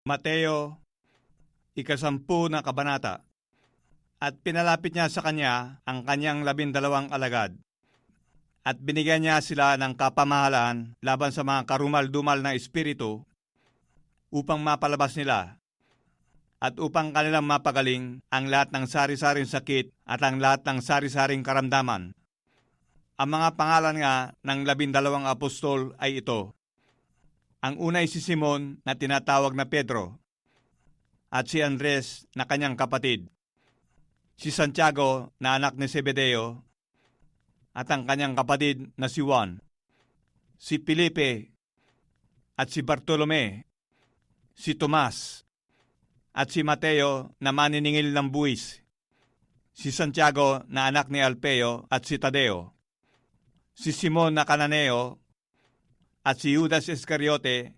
Mateo, 10 na kabanata. At pinalapit niya sa kanya ang kanyang 12 alagad. At binigyan niya sila ng kapamahalaan laban sa mga karumal-dumal na espiritu upang mapalabas nila at upang kanilang mapagaling ang lahat ng sari-saring sakit at ang lahat ng sari-saring karamdaman. Ang mga pangalan nga ng 12 apostol ay ito. Ang una ay si Simon na tinatawag na Pedro, at si Andres na kanyang kapatid, si Santiago na anak ni Zebedeo, at ang kanyang kapatid na si Juan, si Felipe, at si Bartolome, si Tomas, at si Mateo na maniningil ng buwis, si Santiago na anak ni Alpeo at si Tadeo, si Simon na Cananeo, at si Judas Iscariote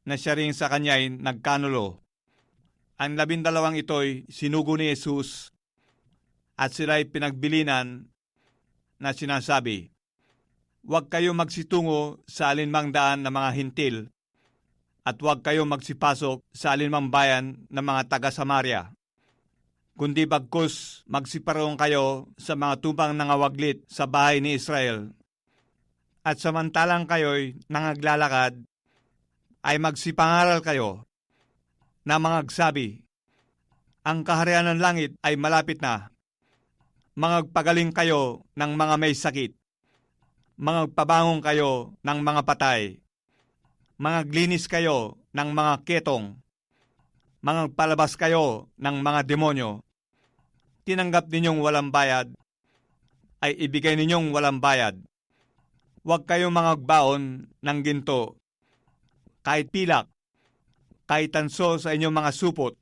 na siya rin sa kanya'y nagkanulo. Ang 12 ito'y sinugo ni Jesus at sila'y pinagbilinan na sinasabi, "Huwag kayo magsitungo sa alinmang daan ng mga hintil at huwag kayo magsipasok sa alinmang bayan ng mga taga-Samaria, kundi bagkus magsiparoon kayo sa mga tubang nangawaglit sa bahay ni Israel. At samantalang kayo'y nangaglalakad, ay magsipangaral kayo na mangagsabi, ang kaharian ng langit ay malapit na. Mangagpagaling kayo ng mga may sakit. Mangagpabangon kayo ng mga patay. Mangaglinis kayo ng mga ketong. Mangagpalabas kayo ng mga demonyo. Tinanggap ninyong walang bayad, ay ibigay ninyong walang bayad. Huwag kayong mangagbaon ng ginto, kahit pilak, kahit tanso sa inyong mga supot,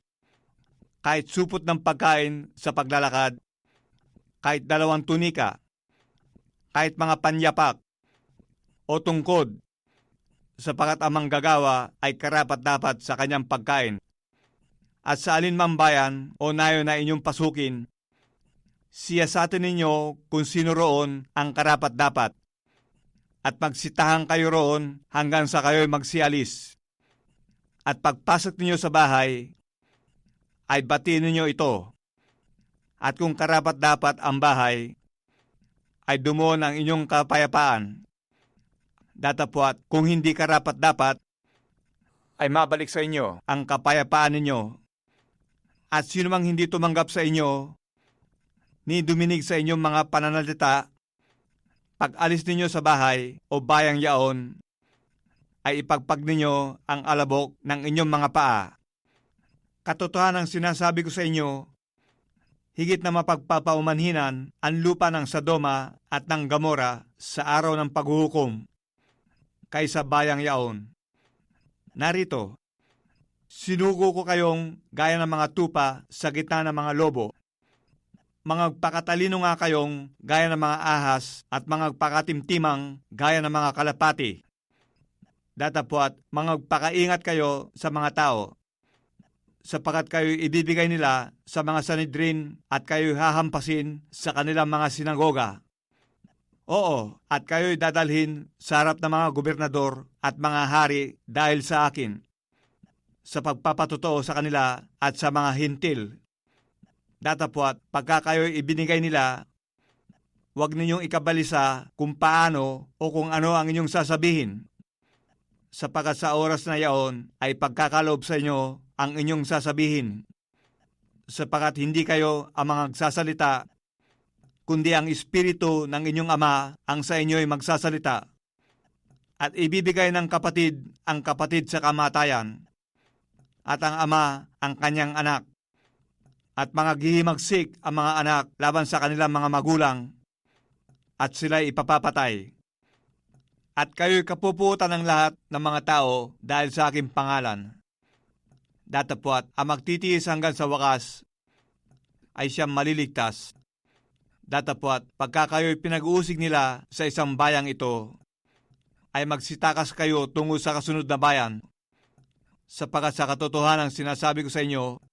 kahit supot ng pagkain sa paglalakad, kahit 2 tunika, kahit mga panyapak o tungkod, sapagat ang manggagawa ay karapat-dapat sa kanyang pagkain. At sa alinmang bayan o nayo na inyong pasukin, siyasatin ninyo kung sino roon ang karapat-dapat, at magsitahan kayo roon hanggang sa kayo'y magsialis. At pagpasok ninyo sa bahay, ay batiin ninyo ito. At kung karapat-dapat ang bahay, ay dumuon ang inyong kapayapaan. Datapwat kung hindi karapat-dapat, ay mabalik sa inyo ang kapayapaan ninyo. At sino mang hindi tumanggap sa inyo, ni duminig sa inyong mga pananalita, pag alis ninyo sa bahay o bayang yaon, ay ipagpag ninyo ang alabok ng inyong mga paa. Katotohanan ang sinasabi ko sa inyo, higit na mapagpapaumanhinan ang lupa ng Sodoma at ng Gomora sa araw ng paghuhukom kaysa bayang yaon. Narito, sinugo ko kayong gaya ng mga tupa sa gitna ng mga lobo. Mangagpakatalino nga kayong gaya ng mga ahas at mangagpakatimtimang gaya ng mga kalapati. Datapwat mangagpakaingat kayo sa mga tao, sapagat kayo ibibigay nila sa mga Sanhedrin at kayo hahampasin sa kanilang mga sinagoga. Oo, at kayo'y dadalhin sa harap ng mga gobernador at mga hari dahil sa akin, sa pagpapatotoo sa kanila at sa mga hintil. Datapwat pagka kayo'y ibinigay nila, huwag ninyong ikabalisa kung paano o kung ano ang inyong sasabihin, sapagat sa oras na yaon ay pagkakaloob sa inyo ang inyong sasabihin, sapagat hindi kayo ang mga magsasalita, kundi ang Espiritu ng inyong Ama ang sa inyo'y magsasalita. At ibibigay ng kapatid ang kapatid sa kamatayan, at ang ama ang kanyang anak, at mga gihimagsik ang mga anak laban sa kanilang mga magulang, at sila'y ipapapatay. At kayo'y kapuputan ng lahat ng mga tao dahil sa aking pangalan. Datapwat ang magtitiis hanggang sa wakas ay siyang maliligtas. Datapwat pagka kayo'y pinag-uusig nila sa isang bayang ito, ay magsitakas kayo tungo sa kasunod na bayan, sapagat sa katotohanan sinasabi ko sa inyo,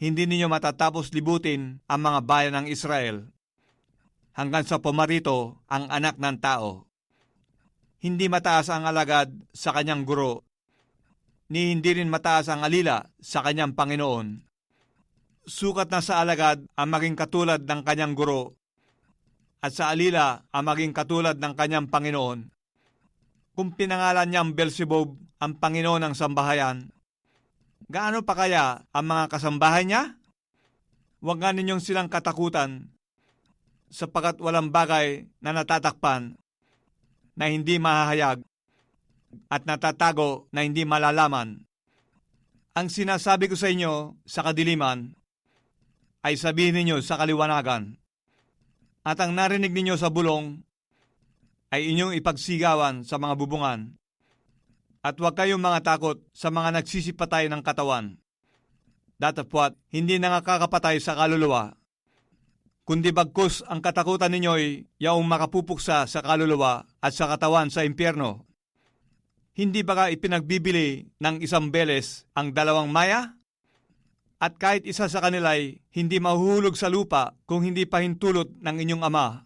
hindi ninyo matatapos libutin ang mga bayan ng Israel hanggang sa pumarito ang anak ng tao. Hindi mataas ang alagad sa kanyang guro, ni hindi rin mataas ang alila sa kanyang Panginoon. Sukat na sa alagad ang maging katulad ng kanyang guro, at sa alila ang maging katulad ng kanyang Panginoon. Kung pinangalan niyang Beelzebub ang Panginoon ng sambahayan, gaano pa kaya ang mga kasambahay niya? Huwag nga ninyong silang katakutan, sapagkat walang bagay na natatakpan na hindi mahahayag at natatago na hindi malalaman. Ang sinasabi ko sa inyo sa kadiliman ay sabihin ninyo sa kaliwanagan, at ang narinig ninyo sa bulong ay inyong ipagsigawan sa mga bubungan. At huwag kayong mga takot sa mga nagsisipatay ng katawan, datapwat hindi nakakapatay sa kaluluwa, kundi bagkus ang katakutan ninyo'y yaong makapupuksa sa kaluluwa at sa katawan sa impyerno. Hindi ba ka ipinagbibili ng isang beles ang 2 maya? At kahit isa sa kanila'y hindi mahuhulog sa lupa kung hindi pahintulot ng inyong ama.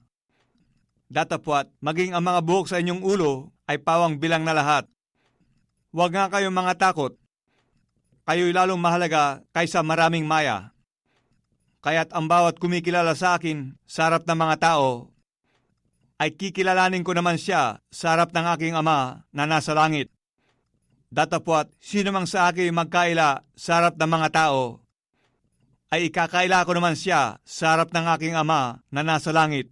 Datapwat, maging ang mga buhok sa inyong ulo ay pawang bilang na lahat. Huwag nga kayong mga takot. Kayo'y lalong mahalaga kaysa maraming maya. Kaya't ang bawat kumikilala sa akin sa harap ng mga tao, ay kikilalanin ko naman siya sa harap ng aking ama na nasa langit. Datapwat, sino mang sa akin magkaila sa harap ng mga tao, ay ikakaila ko naman siya sa harap ng aking ama na nasa langit.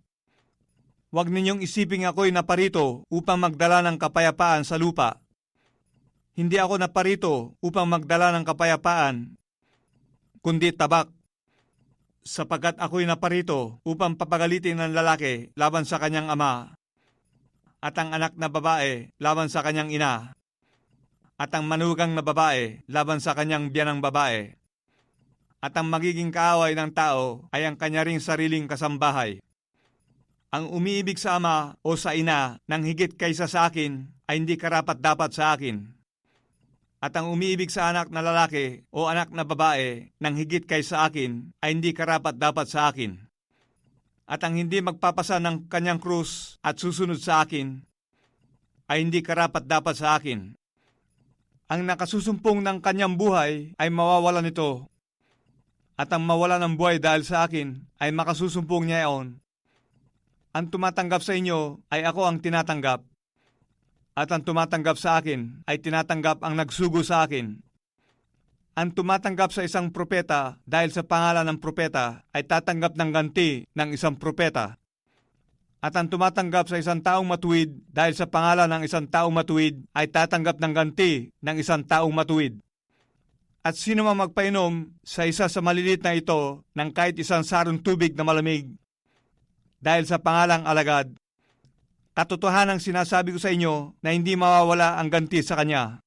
Huwag ninyong isiping ako'y naparito upang magdala ng kapayapaan sa lupa. Hindi ako naparito upang magdala ng kapayapaan, kundi tabak. Sapagkat ako'y naparito upang papagalitin ng lalaki laban sa kanyang ama, at ang anak na babae laban sa kanyang ina, at ang manugang na babae laban sa kanyang biyanang babae. At ang magiging kaaway ng tao ay ang kanya ring sariling kasambahay. Ang umiibig sa ama o sa ina ng higit kaysa sa akin ay hindi karapat-dapat sa akin. At ang umiibig sa anak na lalaki o anak na babae ng higit kaysa akin ay hindi karapat-dapat sa akin. At ang hindi magpapasa ng kanyang krus at susunod sa akin ay hindi karapat-dapat sa akin. Ang nakasusumpong ng kanyang buhay ay mawawalan nito, at ang mawala ng buhay dahil sa akin ay makasusumpong niya iyon. Ang tumatanggap sa inyo ay ako ang tinatanggap, at ang tumatanggap sa akin ay tinatanggap ang nagsugo sa akin. Ang tumatanggap sa isang propeta dahil sa pangalan ng propeta ay tatanggap ng ganti ng isang propeta. At ang tumatanggap sa isang taong matuwid dahil sa pangalan ng isang taong matuwid ay tatanggap ng ganti ng isang taong matuwid. At sino man magpainom sa isa sa malilit na ito ng kahit isang sarong tubig na malamig, dahil sa pangalang alagad, katotohanang sinasabi ko sa inyo na hindi mawawala ang ganti sa kanya.